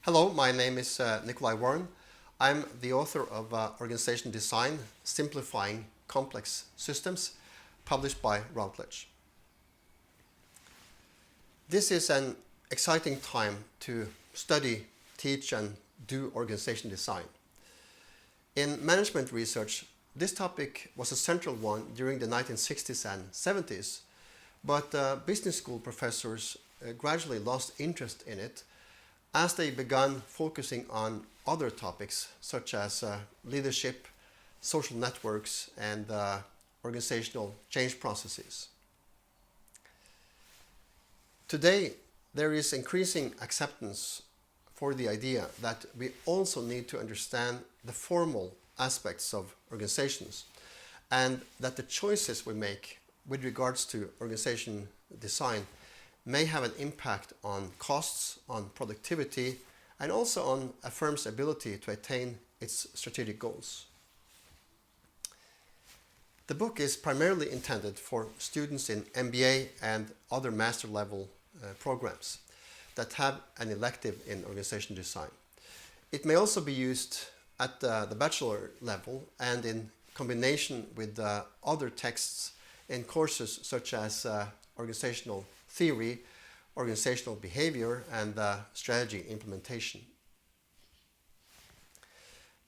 Hello, my name is Nikolai Warren. I'm the author of Organization Design, Simplifying Complex Systems, published by Routledge. This is an exciting time to study, teach, and do organization design. In management research, this topic was a central one during the 1960s and 70s, but business school professors gradually lost interest in it as they began focusing on other topics such as leadership, social networks, and organizational change processes. Today, there is increasing acceptance for the idea that we also need to understand the formal aspects of organizations, and that the choices we make with regards to organization design may have an impact on costs, on productivity, and also on a firm's ability to attain its strategic goals. The book is primarily intended for students in MBA and other master level programs that have an elective in organization design. It may also be used at the bachelor level and in combination with other texts in courses such as organizational theory, organizational behavior, and strategy implementation.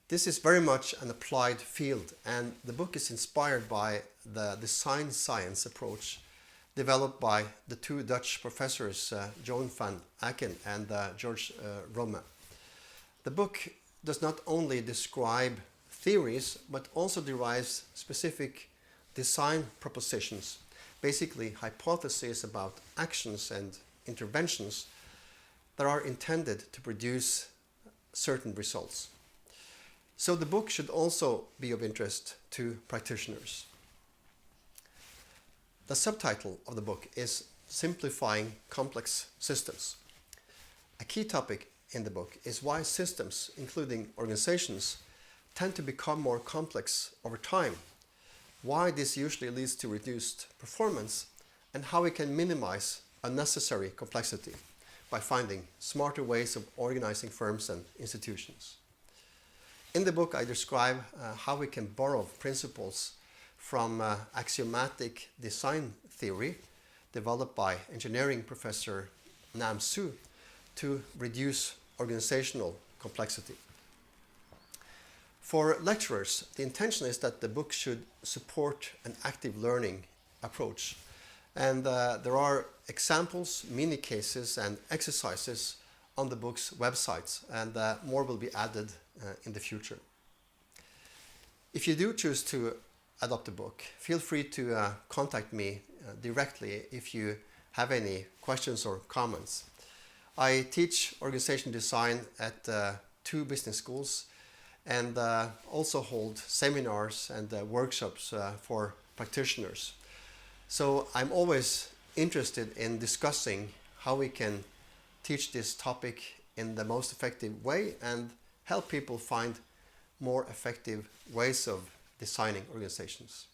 This is very much an applied field, and the book is inspired by the design science approach developed by the two Dutch professors, Joan van Aken and George Romme. The book does not only describe theories, but also derives specific design propositions, basically hypotheses about actions and interventions that are intended to produce certain results. So the book should also be of interest to practitioners. The subtitle of the book is Simplifying Complex Systems. A key topic in the book is why systems, including organizations, tend to become more complex over time, why this usually leads to reduced performance, and how we can minimize unnecessary complexity by finding smarter ways of organizing firms and institutions. In the book, I describe how we can borrow principles from axiomatic design theory developed by engineering professor Nam Su to reduce organizational complexity. For lecturers, the intention is that the book should support an active learning approach. And there are examples, mini cases, and exercises on the book's websites, and more will be added in the future. If you do choose to adopt the book, feel free to contact me directly if you have any questions or comments. I teach organization design at two business schools, and also hold seminars and workshops for practitioners. So I'm always interested in discussing how we can teach this topic in the most effective way and help people find more effective ways of designing organizations.